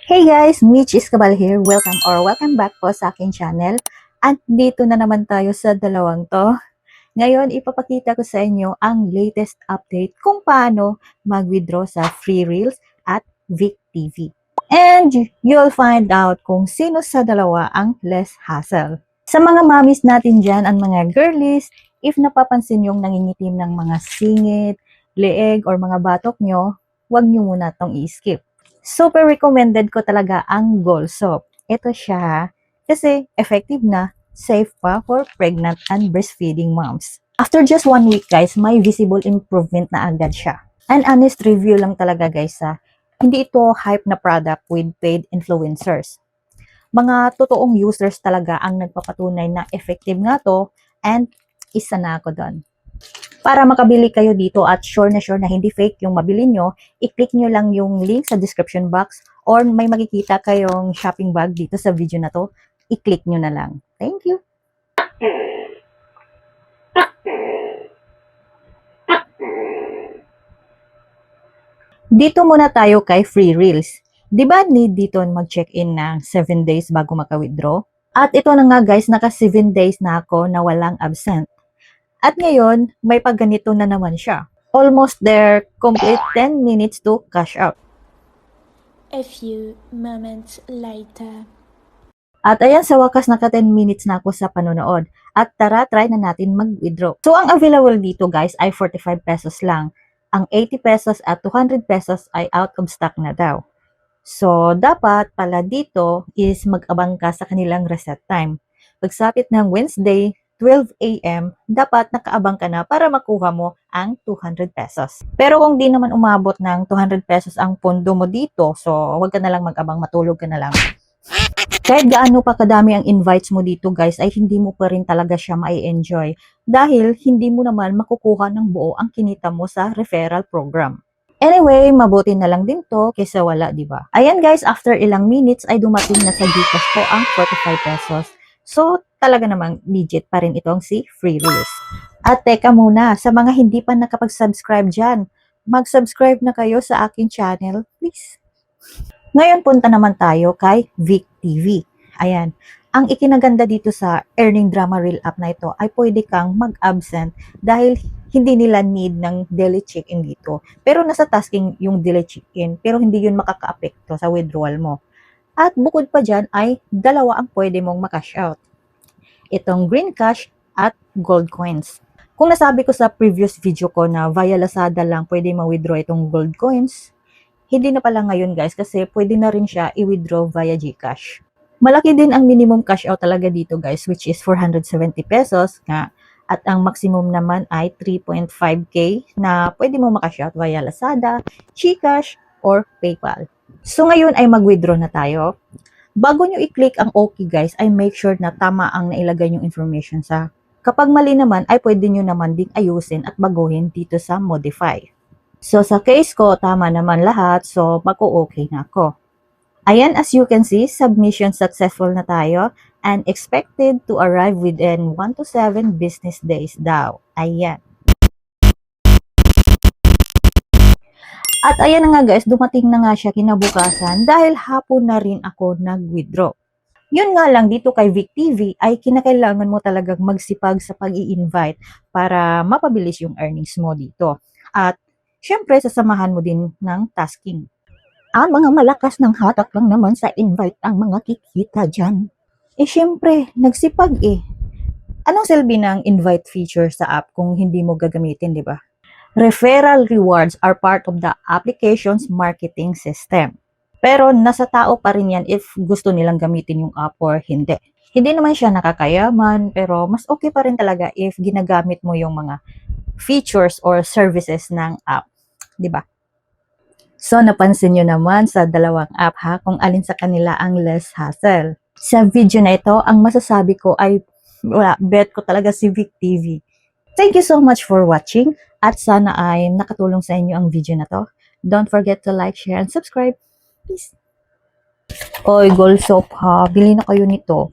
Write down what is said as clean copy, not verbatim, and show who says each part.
Speaker 1: Hey guys, Mitch Iscabal here. Welcome back po sa aking channel. At dito na naman tayo sa dalawang to. Ngayon, ipapakita ko sa inyo ang latest update kung paano mag-withdraw sa Free Reels at Vic TV. And you'll find out kung sino sa dalawa ang less hassle. Sa mga mommies natin dyan, ang mga girlies, if napapansin yung nangingitim ng mga singit, leeg, or mga batok nyo, huwag nyo muna tong i-skip. Super recommended ko talaga ang Gold Soap. Ito siya kasi effective na, safe pa for pregnant and breastfeeding moms. After just 1 week guys, may visible improvement na agad siya. An honest review lang talaga guys ha. Hindi ito hype na product with paid influencers. Mga totoong users talaga ang nagpapatunay na effective nga to and isa na ako doon. Para makabili kayo dito at sure na hindi fake yung mabili nyo, i-click nyo lang yung link sa description box or may makikita kayong shopping bag dito sa video na to, i-click nyo na lang. Thank you! Dito muna tayo kay Free Reels. Diba need dito mag-check-in ng 7 days bago maka-withdraw? At ito na nga guys, naka 7 days na ako na walang absent. At ngayon, may pagganito na naman siya. Almost there, complete 10 minutes to cash out.
Speaker 2: A few moments later.
Speaker 1: At ayan, sa wakas naka 10 minutes na ako sa panonood. At tara, try na natin mag-withdraw. So, ang available dito guys ay 45 pesos lang. Ang 80 pesos at 200 pesos ay out of stock na daw. So, dapat pala dito is mag-abang ka sa kanilang reset time. Pagsapit ng Wednesday, 12 a.m., dapat nakaabang ka na para makuha mo ang 200 pesos. Pero kung di naman umabot ng 200 pesos ang pondo mo dito, so huwag ka na lang mag-abang, matulog ka na lang. Kahit gaano pa kadami ang invites mo dito guys, ay hindi mo pa rin talaga siya mai-enjoy dahil hindi mo naman makukuha ng buo ang kinita mo sa referral program. Anyway, mabuti na lang din to kaysa wala, di ba? Ayan guys, after ilang minutes ay dumating na sa Gcash ko ang 45 pesos. So, talaga namang legit pa rin itong si Free Reels. At teka muna, sa mga hindi pa nakapag-subscribe dyan, mag-subscribe na kayo sa aking channel, please. Ngayon punta naman tayo kay Vic TV. Ayan. Ang ikinaganda dito sa Earning Drama Reel app na ito ay pwede kang mag-absent dahil hindi nila need ng daily check-in dito. Pero nasa tasking yung daily check-in, pero hindi yun makaka-apekto sa withdrawal mo. At bukod pa dyan ay dalawa ang pwede mong makash out. Itong green cash at gold coins. Kung nasabi ko sa previous video ko na via Lazada lang pwede ma-withdraw itong gold coins, hindi na pala ngayon guys kasi pwede na rin siya i-withdraw via GCash. Malaki din ang minimum cash out talaga dito guys, which is 470 pesos nga. At ang maximum naman ay 3.5k na pwede mo makash out via Lazada, GCash, or PayPal. So ngayon ay mag-withdraw na tayo. Bago nyo i-click ang OK guys, ay make sure na tama ang nailagay yung information sa. Kapag mali naman, ay pwede nyo naman ding ayusin at baguhin dito sa modify. So sa case ko, tama naman lahat, so mag-okay na ako. Ayan, as you can see, submission successful na tayo and expected to arrive within 1 to 7 business days daw. Ayan. At ayan na nga guys, dumating na nga siya kinabukasan dahil hapon na rin ako nag-withdraw. Yun nga lang dito kay Vic TV ay kinakailangan mo talagang magsipag sa pag-i-invite para mapabilis yung earnings mo dito. At syempre, sasamahan mo din ng tasking. Ang mga malakas ng hatak lang naman sa invite ang mga kikita dyan. Eh syempre, nagsipag eh. Anong silbi ng invite feature sa app kung hindi mo gagamitin, di ba? Referral rewards are part of the application's marketing system. Pero nasa tao pa rin yan if gusto nilang gamitin yung app or hindi. Hindi naman siya nakakayaman, pero mas okay pa rin talaga if ginagamit mo yung mga features or services ng app. Diba? So, napansin nyo naman sa dalawang app ha, kung alin sa kanila ang less hassle. Sa video na ito, ang masasabi ko ay, bet ko talaga si Vic TV. Thank you so much for watching at sana ay nakatulong sa inyo ang video na to. Don't forget to like, share, and subscribe. Please. Oy, Gold Soap ha, bili na kayo nito.